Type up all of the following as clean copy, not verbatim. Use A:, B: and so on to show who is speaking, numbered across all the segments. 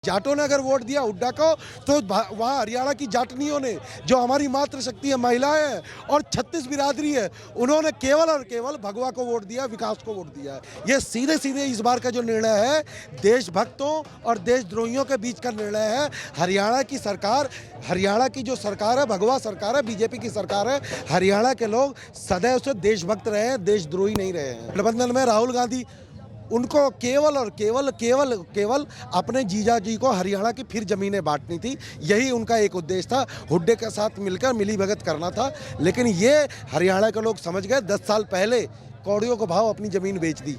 A: जाटों ने अगर वोट दिया हुड्डा को तो वहाँ हरियाणा की जाटनियों ने, जो हमारी मातृशक्ति है, महिलाएं हैं और 36 बिरादरी है, उन्होंने केवल और केवल भगवा को वोट दिया, विकास को वोट दिया है। ये सीधे सीधे इस बार का जो निर्णय है देशभक्तों और देशद्रोहियों के बीच का निर्णय है। हरियाणा की सरकार, हरियाणा की जो सरकार है, भगवा सरकार है, बीजेपी की सरकार है, हरियाणा के लोग सदैव से देशभक्त रहे हैं, देशद्रोही नहीं रहे हैं। गठबंधन में राहुल गांधी, उनको केवल और केवल केवल केवल अपने जीजा जी को हरियाणा की फिर ज़मीनें बांटनी थी, यही उनका एक उद्देश्य था। हुड्डे के साथ मिलकर मिली भगत करना था, लेकिन ये हरियाणा के लोग समझ गए। 10 साल पहले कौड़ियों को भाव अपनी ज़मीन बेच दी।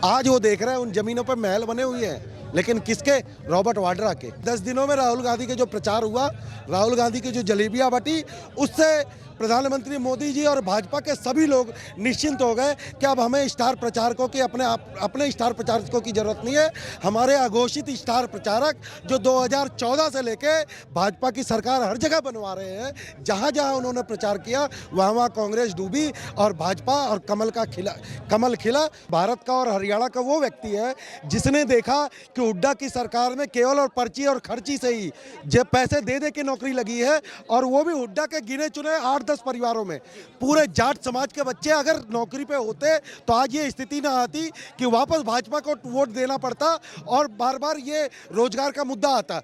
A: आज वो देख रहे हैं उन ज़मीनों पर महल बने हुए हैं, लेकिन किसके? रॉबर्ट वाड्रा के। 10 दिनों में राहुल गांधी के जो प्रचार हुआ, राहुल गांधी की जो जलेबियाँ बटी, उससे प्रधानमंत्री मोदी जी और भाजपा के सभी लोग निश्चिंत हो गए कि अब हमें स्टार प्रचारकों की अपने स्टार प्रचारकों की जरूरत नहीं है। हमारे अघोषित स्टार प्रचारक जो 2014 से लेके भाजपा की सरकार हर जगह बनवा रहे हैं, जहां जहां उन्होंने प्रचार किया वहां वहां कांग्रेस डूबी और भाजपा और कमल खिला। भारत का और हरियाणा का वो व्यक्ति है जिसने देखा कि हुड्डा की सरकार में केवल और पर्ची और खर्ची से ही जब पैसे दे के नौकरी लगी है, और वो भी हुड्डा के गिने चुने 8-10 परिवारों में। पूरे जाट समाज के बच्चे अगर नौकरी पे होते तो आज ये स्थिति ना आती कि वापस भाजपा को वोट देना पड़ता और बार बार ये रोजगार का मुद्दा आता।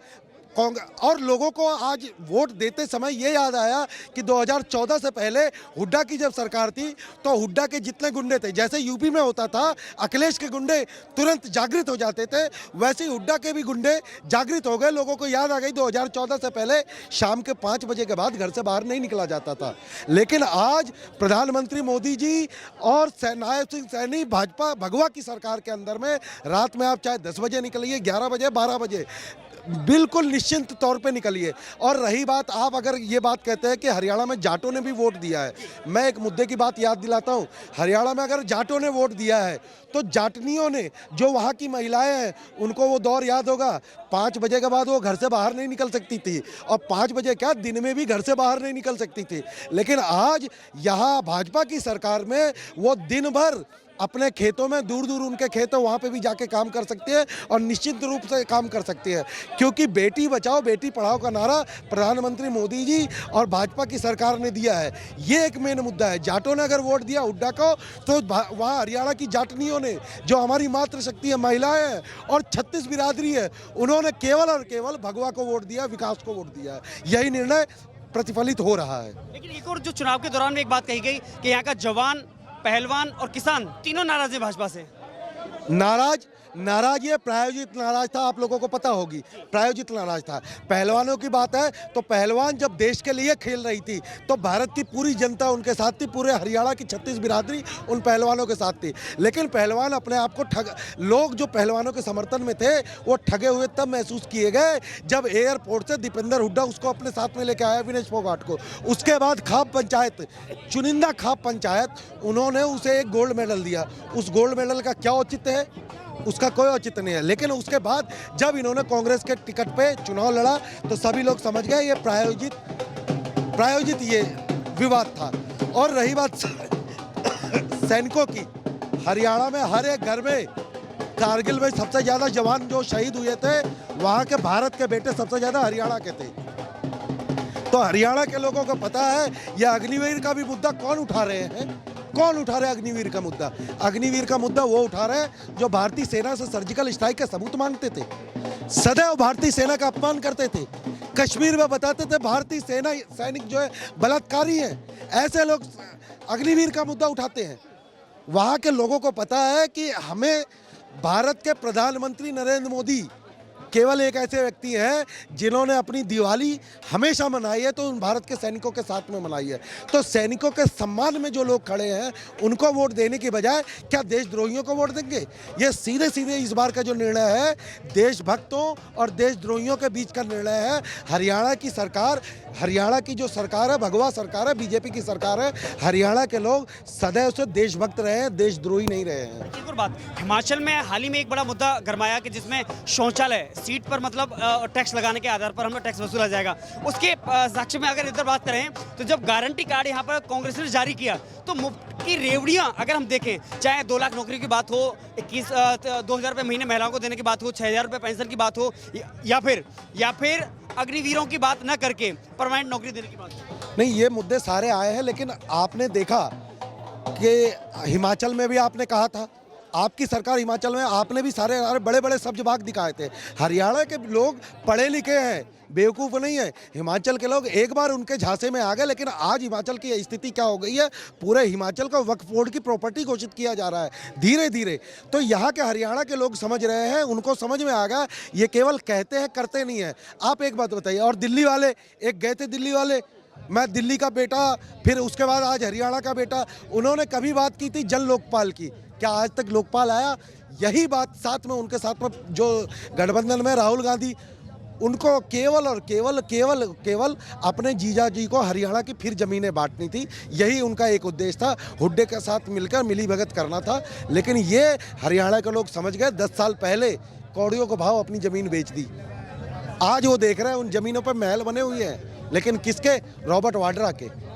A: और लोगों को आज वोट देते समय ये याद आया कि 2014 से पहले हुड्डा की जब सरकार थी तो हुड्डा के जितने गुंडे थे, जैसे यूपी में होता था अखिलेश के गुंडे तुरंत जागृत हो जाते थे, वैसे ही हुड्डा के भी गुंडे जागृत हो गए। लोगों को याद आ गई 2014 से पहले शाम के 5 बजे के बाद घर से बाहर नहीं निकला जाता था। लेकिन आज प्रधानमंत्री मोदी जी और नायब सिंह सैनी भाजपा भगवा की सरकार के अंदर में रात में आप चाहे 10 बजे निकलिए, 11 बजे, 12 बजे, बिल्कुल निश्चिंत तौर पे निकलिए। और रही बात, आप अगर ये बात कहते हैं कि हरियाणा में जाटों ने भी वोट दिया है, मैं एक मुद्दे की बात याद दिलाता हूँ। हरियाणा में अगर जाटों ने वोट दिया है तो जाटनियों ने, जो वहाँ की महिलाएं हैं, उनको वो दौर याद होगा। 5 बजे के बाद वो घर से बाहर नहीं निकल सकती थी, और 5 बजे क्या, दिन में भी घर से बाहर नहीं निकल सकती थी। लेकिन आज यहाँ भाजपा की सरकार में वो दिन भर अपने खेतों में, दूर दूर उनके खेत है, वहाँ पे भी जाके काम कर सकते हैं और निश्चित रूप से काम कर सकते हैं, क्योंकि बेटी बचाओ बेटी पढ़ाओ का नारा प्रधानमंत्री मोदी जी और भाजपा की सरकार ने दिया है। ये एक मेन मुद्दा है। जाटों ने अगर वोट दिया हुड्डा को तो वहाँ हरियाणा की जाटनियों ने, जो हमारी मातृशक्ति है, महिलाएं हैं और 36 बिरादरी है, उन्होंने केवल और केवल भगवा को वोट दिया, विकास को वोट दिया है। यही निर्णय प्रतिफलित हो रहा है।
B: लेकिन एक और जो चुनाव के दौरान में एक बात कही गई कि यहाँ का जवान, पहलवान और किसान तीनों नाराज है भाजपा से। नाराज ये प्रायोजित नाराज था, आप लोगों को पता होगी, प्रायोजित नाराज था। पहलवानों की बात है तो पहलवान जब देश के लिए खेल रही थी तो भारत की पूरी जनता उनके साथ थी, पूरे हरियाणा की 36 बिरादरी उन पहलवानों के साथ थी। लेकिन पहलवान अपने आप को लोग जो पहलवानों के समर्थन में थे वो ठगे हुए तब महसूस किए गए जब एयरपोर्ट से दीपेंद्र हुड्डा उसको अपने साथ में लेके आया, विनेश फोगाट को। उसके बाद खाप पंचायत, चुनिंदा खाप पंचायत, उन्होंने उसे एक गोल्ड मेडल दिया। उस गोल्ड मेडल का क्या औचित्य है? उसका कोई औचित्य नहीं है। लेकिन उसके बाद जब इन्होंने कांग्रेस के टिकट पे चुनाव लड़ा तो सभी लोग समझ गए ये प्रायोजित ये विवाद था। और रही बात सैनिकों की, हरियाणा में हर एक घर में, कारगिल में सबसे ज्यादा जवान जो शहीद हुए थे, वहां के भारत के बेटे सबसे ज्यादा हरियाणा के थे। तो हरियाणा के लोगों को पता है यह अग्निवीर का भी मुद्दा कौन उठा रहे हैं। कौन उठा रहे अग्निवीर का मुद्दा? अग्निवीर का मुद्दा वो उठा रहे हैं जो भारतीय सेना से सर्जिकल स्ट्राइक का सबूत मांगते थे, सदैव भारतीय सेना का अपमान करते थे, कश्मीर में बताते थे भारतीय सेना सैनिक जो है बलात्कारी हैं। ऐसे लोग अग्निवीर का मुद्दा उठाते हैं। वहाँ के लोगों को पता है कि हमें, भारत के प्रधानमंत्री नरेंद्र मोदी केवल एक ऐसे व्यक्ति हैं जिन्होंने अपनी दिवाली हमेशा मनाई है तो उन भारत के सैनिकों के साथ में मनाई है। तो सैनिकों के सम्मान में जो लोग खड़े हैं उनको वोट देने की बजाय क्या देशद्रोहियों को वोट देंगे? ये सीधे सीधे इस बार का जो निर्णय है देशभक्तों और देशद्रोहियों के बीच का निर्णय है। हरियाणा की सरकार, हरियाणा की जो सरकार है, भगवा सरकार है, बीजेपी की सरकार है, हरियाणा के लोग सदैव से देशभक्त रहे हैं, देशद्रोही नहीं रहे हैं। एक और बात, हिमाचल में हाल ही में एक बड़ा मुद्दा गरमाया कि जिसमें शौचालय सीट पर, मतलब टैक्स लगाने के आधार पर हमें टैक्स वसूला जाएगा। उसके साक्ष्य में अगर इधर बात करें तो जब गारंटी कार्ड यहाँ पर कांग्रेस ने जारी किया तो मुफ्त
C: की रेवड़ियां अगर हम देखें, चाहे 2 लाख नौकरी की बात हो, 2,000 रुपये महीने महिलाओं को देने की बात हो, 6,000 रुपये पेंशन की बात हो, या फिर अग्निवीरों की बात न करके परमानेंट नौकरी देने की बात हो।
B: नहीं, ये मुद्दे सारे आए हैं, लेकिन आपने देखा कि हिमाचल में भी आपने कहा था, आपकी सरकार हिमाचल में आपने भी सारे बड़े बड़े सब्ज बाग दिखाए थे। हरियाणा के लोग पढ़े लिखे हैं, बेवकूफ़ नहीं है। हिमाचल के लोग एक बार उनके झांसे में आ गए, लेकिन आज हिमाचल की स्थिति क्या हो गई है, पूरे हिमाचल को वक्फ बोर्ड की प्रॉपर्टी घोषित किया जा रहा है धीरे धीरे। तो यहाँ के हरियाणा के लोग समझ रहे हैं, उनको समझ में आ गया ये केवल कहते हैं, करते नहीं है। आप एक बात बताइए, और दिल्ली वाले एक गए थे, दिल्ली वाले, मैं दिल्ली का बेटा, फिर उसके बाद आज हरियाणा का बेटा, उन्होंने कभी बात की थी जन लोकपाल की? क्या आज तक लोकपाल आया? यही बात साथ में उनके साथ में जो गठबंधन में राहुल गांधी, उनको केवल और केवल केवल केवल अपने जीजा जी को हरियाणा की फिर ज़मीनें बांटनी थी। यही उनका एक उद्देश्य था, हुड्डे के साथ मिलकर मिली भगत करना था। लेकिन ये हरियाणा के लोग समझ गए, 10 साल पहले कौड़ियों को भाव अपनी ज़मीन बेच दी। आज वो देख रहे हैं उन ज़मीनों पर महल बने हुए हैं, लेकिन किसके? रॉबर्ट वाड्रा के।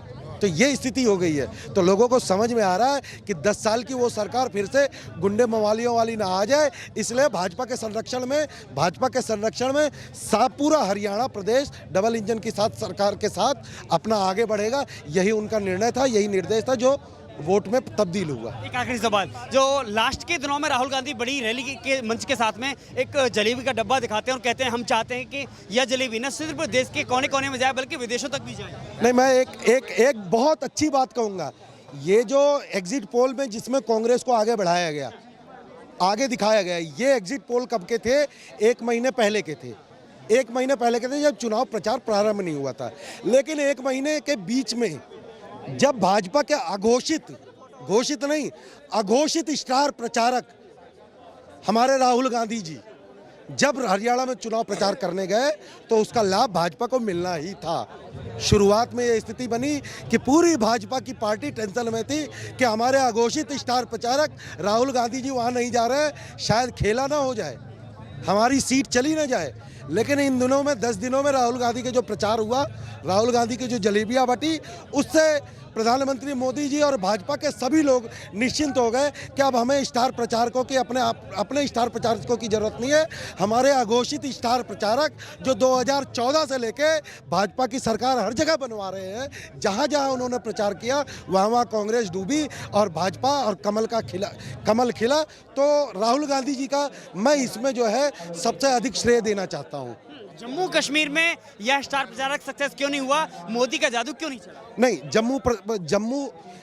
B: तो ये स्थिति हो गई है। तो लोगों को समझ में आ रहा है कि 10 साल की वो सरकार फिर से गुंडे मवालियों वाली ना आ जाए, इसलिए भाजपा के संरक्षण में पूरा हरियाणा प्रदेश डबल इंजन के साथ, सरकार के साथ अपना आगे बढ़ेगा। यही उनका निर्णय था, यही निर्देश था जो वोट में तब्दील हुआ।
C: एक आखिरी सवाल, जो लास्ट के दिनों में राहुल गांधी बड़ी रैली के मंच के साथ में एक जलेबी का डब्बा दिखाते हैं और कहते हैं हम चाहते हैं कि यह जलेबी न सिर्फ देश के कोने कोने में जाए बल्कि विदेशों तक भी जाए।
B: नहीं, मैं एक बहुत अच्छी बात कहूँगा, ये जो एग्जिट पोल में जिसमें कांग्रेस को आगे बढ़ाया गया, आगे दिखाया गया, ये एग्जिट पोल कब के थे? 1 महीने पहले के थे। 1 महीने पहले के थे, जब चुनाव प्रचार प्रारंभ नहीं हुआ था। लेकिन 1 महीने के बीच में जब भाजपा के अघोषित स्टार प्रचारक हमारे राहुल गांधी जी जब हरियाणा में चुनाव प्रचार करने गए, तो उसका लाभ भाजपा को मिलना ही था। शुरुआत में ये स्थिति बनी कि पूरी भाजपा की पार्टी टेंशन में थी कि हमारे अघोषित स्टार प्रचारक राहुल गांधी जी वहाँ नहीं जा रहे, शायद खेला ना हो जाए, हमारी सीट चली ना जाए। लेकिन इन दिनों में 10 दिनों में राहुल गांधी के जो प्रचार हुआ, राहुल गांधी की जो जलेबियाँ बटी, उससे प्रधानमंत्री मोदी जी और भाजपा के सभी लोग निश्चिंत हो गए कि अब हमें स्टार प्रचारकों की अपने स्टार प्रचारकों की जरूरत नहीं है। हमारे अघोषित स्टार प्रचारक जो 2014 से लेके भाजपा की सरकार हर जगह बनवा रहे हैं, जहां जहां उन्होंने प्रचार किया वहां वहां कांग्रेस डूबी और भाजपा और कमल खिला। तो राहुल गांधी जी का मैं इसमें जो है सबसे अधिक श्रेय देना चाहता हूँ।
C: जम्मू कश्मीर में यह स्टार प्रचारक सक्सेस क्यों नहीं हुआ? मोदी का जादू क्यों नहीं चला?
B: नहीं,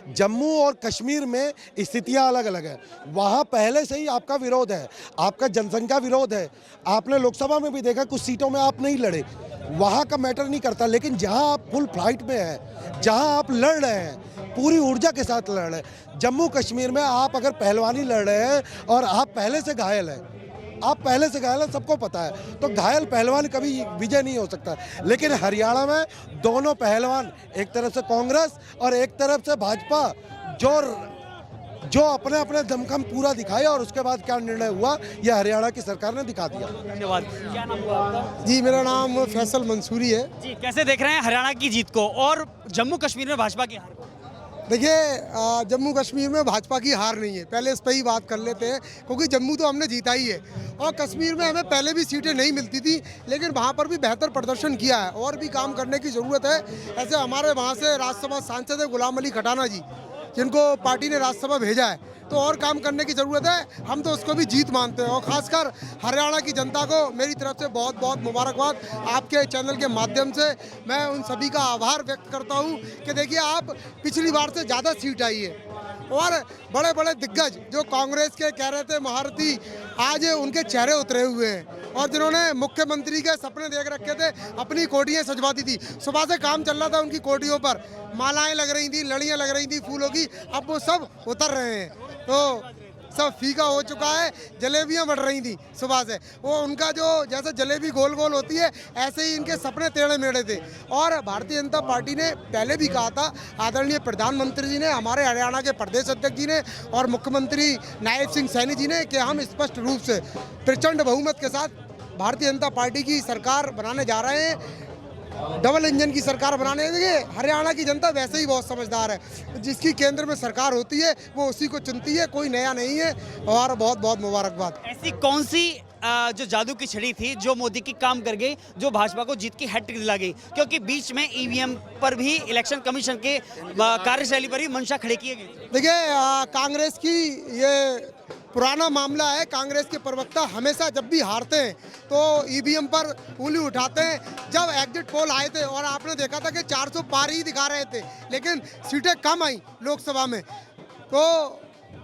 B: जम्मू और कश्मीर में स्थितियां अलग अलग है। वहाँ पहले से ही आपका विरोध है, आपका जनसंख्या विरोध है। आपने लोकसभा में भी देखा, कुछ सीटों में आप नहीं लड़े, वहाँ का मैटर नहीं करता। लेकिन जहाँ आप फुल फ्लाइट में हैं, जहाँ आप लड़ रहे हैं, पूरी ऊर्जा के साथ लड़ रहे हैं, जम्मू कश्मीर में आप अगर पहलवानी लड़ रहे हैं और आप पहले से घायल हैं, सबको पता है, तो घायल पहलवान कभी विजय नहीं हो सकता। लेकिन हरियाणा में दोनों पहलवान, एक तरफ से कांग्रेस और एक तरफ से भाजपा, जो अपने अपने दमखम पूरा दिखाए, और उसके बाद क्या निर्णय हुआ यह हरियाणा की सरकार ने दिखा दिया।
C: धन्यवाद। क्या नाम हुआ आपका?
D: जी, मेरा नाम फैसल मंसूरी है।
C: जी, कैसे देख रहे हैं हरियाणा की जीत को और जम्मू कश्मीर में भाजपा की हार को?
D: देखिए, जम्मू कश्मीर में भाजपा की हार नहीं है, पहले इस पर ही बात कर लेते हैं, क्योंकि जम्मू तो हमने जीता ही है और कश्मीर में हमें पहले भी सीटें नहीं मिलती थी, लेकिन वहाँ पर भी बेहतर प्रदर्शन किया है और भी काम करने की ज़रूरत है। ऐसे हमारे वहाँ से राज्यसभा सांसद है गुलाम अली खटाना जी, जिनको पार्टी ने राज्यसभा भेजा है, तो और काम करने की ज़रूरत है। हम तो उसको भी जीत मानते हैं और ख़ासकर हरियाणा की जनता को मेरी तरफ से बहुत बहुत मुबारकबाद। आपके चैनल के माध्यम से मैं उन सभी का आभार व्यक्त करता हूं कि देखिए, आप पिछली बार से ज़्यादा सीट आई है और बड़े बड़े दिग्गज जो कांग्रेस के कह रहे थे महारथी, आज उनके चेहरे उतरे हुए हैं और जिन्होंने मुख्यमंत्री के सपने देख रखे थे, अपनी कोटियाँ सजवा दी थी, सुबह से काम चल रहा था उनकी कोटियों पर, मालाएं लग रही थी, लड़ियाँ लग रही थी फूलों की, अब वो सब उतर रहे हैं, तो सब फीका हो चुका है। जलेबियां बढ़ रही थी सुबह से, वो उनका जो जैसे जलेबी गोल गोल होती है, ऐसे ही इनके सपने टेढ़े मेढ़े थे। और भारतीय जनता पार्टी ने पहले भी कहा था, आदरणीय प्रधानमंत्री जी ने, हमारे हरियाणा के प्रदेश अध्यक्ष जी ने और मुख्यमंत्री नायब सिंह सैनी जी ने, कि हम स्पष्ट रूप से प्रचंड बहुमत के साथ भारतीय जनता पार्टी की सरकार बनाने जा रहे हैं। डबल इंजन की सरकार बनाने देंगे। हरियाणा की जनता वैसे ही बहुत समझदार है, जिसकी केंद्र में सरकार होती है वो उसी को चुनती है, कोई नया नहीं है। हमारा बहुत बहुत मुबारकबाद।
C: ऐसी कौन सी जो जादू की छड़ी थी जो मोदी की काम कर गई, जो भाजपा को जीत की हैट्रिक दिला गई? क्योंकि बीच में ईवीएम पर भी इलेक्शन कमीशन के कार्यशैली पर भी मंशा खड़ी की गई।
D: देखिए, कांग्रेस की ये पुराना मामला है। कांग्रेस के प्रवक्ता हमेशा जब भी हारते हैं तो ईवीएम पर उंगली उठाते हैं। जब एग्जिट पोल आए थे और आपने देखा था कि 400 पार ही दिखा रहे थे, लेकिन सीटें कम आई लोकसभा में, तो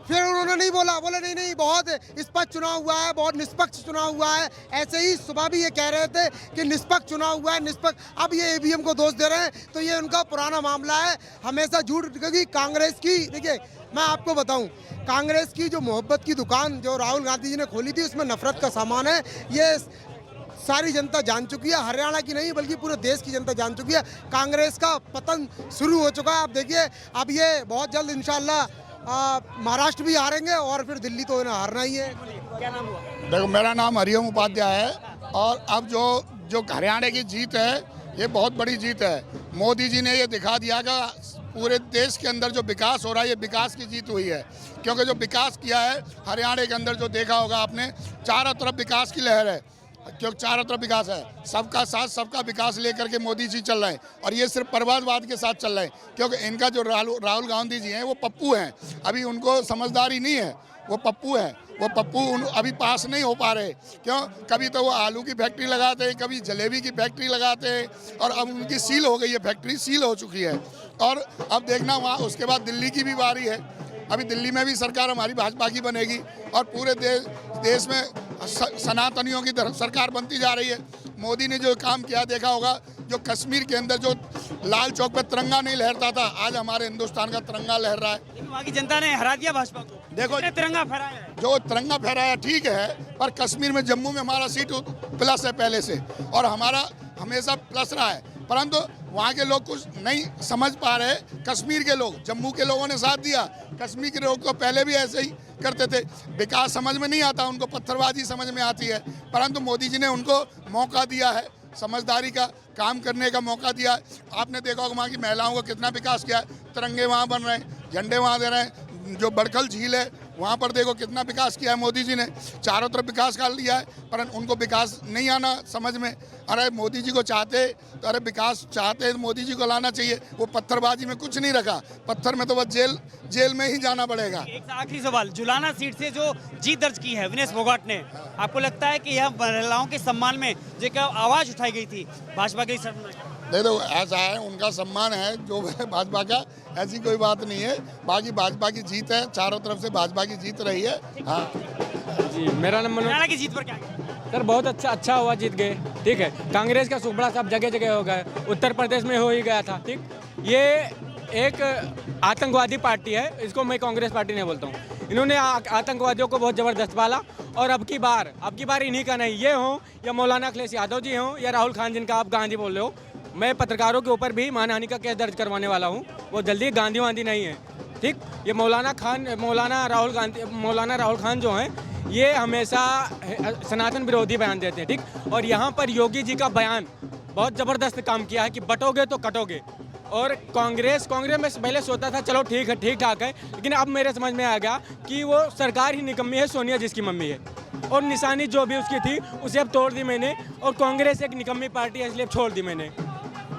D: फिर उन्होंने नहीं बोला, बोले नहीं नहीं बहुत स्पष्ट चुनाव हुआ है, बहुत निष्पक्ष चुनाव हुआ है। ऐसे ही सुबह भी ये कह रहे थे कि निष्पक्ष चुनाव हुआ है, निष्पक्ष। अब ये ईवीएम को दोष दे रहे हैं, तो ये उनका पुराना मामला है। हमेशा झूठ, क्योंकि कांग्रेस की, देखिए मैं आपको बताऊं, कांग्रेस की जो मोहब्बत की दुकान जो राहुल गांधी जी ने खोली थी, उसमें नफरत का सामान है। ये सारी जनता जान चुकी है, हरियाणा की नहीं बल्कि पूरे देश की जनता जान चुकी है। कांग्रेस का पतन शुरू हो चुका है। आप देखिए, अब ये बहुत जल्द इंशाल्लाह महाराष्ट्र भी हारेंगे और फिर दिल्ली तो इन्हें हारना ही है।
C: क्या नाम हुआ?
E: देखो, मेरा नाम हरिओम उपाध्याय है और अब जो हरियाणा की जीत है ये बहुत बड़ी जीत है। मोदी जी ने ये दिखा दिया कि पूरे देश के अंदर जो विकास हो रहा है ये विकास की जीत हुई है। क्योंकि जो विकास किया है हरियाणा के अंदर, जो देखा होगा आपने, चारों तरफ विकास की लहर है। क्योंकि चारों तरफ विकास है, सबका साथ सबका विकास लेकर के मोदी जी चल रहे हैं और ये सिर्फ परिवारवाद के साथ चल रहे हैं। क्योंकि इनका जो राहुल गांधी जी हैं वो पप्पू हैं, अभी उनको समझदारी नहीं है, वो पप्पू हैं। वो पप्पू अभी पास नहीं हो पा रहे। क्यों? कभी तो वो आलू की फैक्ट्री लगाते हैं, कभी जलेबी की फैक्ट्री लगाते हैं और अब उनकी सील हो गई है, फैक्ट्री सील हो चुकी है। और अब देखना वहाँ उसके बाद दिल्ली की भी बारी है। अभी दिल्ली में भी सरकार हमारी भाजपा की बनेगी और पूरे देश में सनातनियों की सरकार बनती जा रही है। मोदी ने जो काम किया देखा होगा, जो कश्मीर के अंदर जो लाल चौक पे तिरंगा नहीं लहरता था, आज हमारे हिंदुस्तान का तिरंगा लहर रहा है।
C: वहाँ की जनता ने हरा दिया भाजपा को।
E: देखो,
C: तिरंगा फहराया है,
E: जो तिरंगा फहराया ठीक है, पर कश्मीर में, जम्मू में हमारा सीट प्लस है पहले से और हमारा हमेशा प्लस रहा है। परंतु वहाँ के लोग कुछ नहीं समझ पा रहे। कश्मीर के लोग, जम्मू के लोगों ने साथ दिया, कश्मीर के लोग को पहले भी ऐसे ही करते थे। विकास समझ में नहीं आता उनको, पत्थरबाजी समझ में आती है। परंतु मोदी जी ने उनको मौका दिया है, समझदारी का काम करने का मौका दिया। आपने देखा होगा वहाँ की महिलाओं को कितना विकास किया है। तिरंगे वहाँ बन रहे हैं, झंडे वहाँ दे रहे हैं। जो बड़खल झील है वहाँ पर देखो कितना विकास किया है मोदी जी ने, चारों तरफ विकास कर लिया है। पर उनको विकास नहीं आना समझ में। अरे मोदी जी को चाहते तो, अरे विकास चाहते तो मोदी जी को लाना चाहिए। वो पत्थरबाजी में कुछ नहीं रखा, पत्थर में तो बस जेल में ही जाना पड़ेगा।
C: एक आखिरी सवाल, जुलाना सीट से जो जीत दर्ज की है विनेश फोगाट ने, आपको लगता है कि यह महिलाओं के सम्मान में जो आवाज उठाई गई थी भाजपा के?
E: देखो, ऐसा है, उनका सम्मान है जो भाजपा का, ऐसी कोई बात नहीं है। बाकी भाजपा की जीत है, चारों तरफ से भाजपा की जीत रही है। हाँ
F: जी, मेरा नाम
C: हरियाणा की जीत पर क्या?
F: सर बहुत अच्छा हुआ, जीत गए। ठीक है, कांग्रेस का सुखबड़ा सब जगह जगह हो गया, उत्तर प्रदेश में हो ही गया था। ठीक, ये एक आतंकवादी पार्टी है, इसको मैं कांग्रेस पार्टी नहीं बोलता हूँ। इन्होंने आतंकवादियों को बहुत ज़बरदस्त पाला और अब की बार इन्हीं का नहीं, ये हो या मौलाना अखिलेश यादव जी हों या राहुल खान जिनका आप गांधी बोल रहे हो, मैं पत्रकारों के ऊपर भी मानहानि का केस दर्ज करवाने वाला हूँ। वो जल्दी गांधी वांधी नहीं है। ठीक, ये मौलाना राहुल खान जो हैं, ये हमेशा सनातन विरोधी बयान देते हैं। ठीक, और यहाँ पर योगी जी का बयान बहुत ज़बरदस्त काम किया है कि बटोगे तो कटोगे। और कांग्रेस में पहले सोचता था चलो ठीक है, ठीक ठाक है, लेकिन अब मेरे समझ में आ गया कि वो सरकार ही निकम्मी है, सोनिया जिसकी मम्मी है, और निशानी जो भी उसकी थी उसे अब तोड़ दी मैंने। और कांग्रेस एक निकम्मी पार्टी है, इसलिए छोड़ दी मैंने।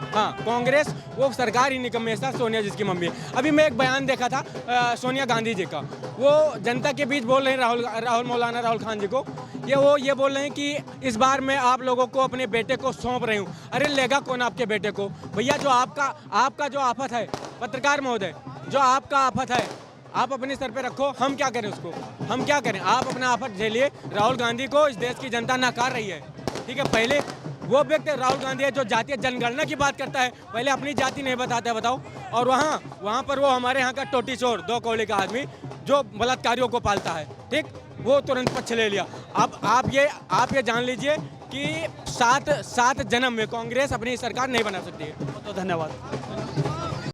F: हाँ, कांग्रेस वो सरकार ही निकम्मी है, सोनिया जिसकी मम्मी है। अभी मैं एक बयान देखा था सोनिया गांधी जी का, वो जनता के बीच बोल रहे हैं मौलाना राहुल खान जी को, ये बोल रहे हैं कि इस बार मैं आप लोगों को अपने बेटे को सौंप रही हूँ। अरे लेगा कौन आपके बेटे को? भैया, जो आपका जो आफत है, पत्रकार महोदय, जो आपका आफत है आप अपने सर पे रखो, हम क्या करें उसको? हम क्या करें? आप अपना आफत झेलिए। राहुल गांधी को इस देश की जनता नकार रही है। ठीक है, पहले वो व्यक्ति राहुल गांधी है जो जातीय जनगणना की बात करता है, पहले अपनी जाति नहीं बताता है, बताओ। और वहाँ पर वो हमारे यहाँ का टोटी चोर, 2 कौड़ी का आदमी जो बलात्कारियों को पालता है, ठीक, वो तुरंत पक्ष ले लिया। अब आप ये जान लीजिए कि 7 जन्म में कांग्रेस अपनी सरकार नहीं बना सकती है।
C: तो धन्यवाद।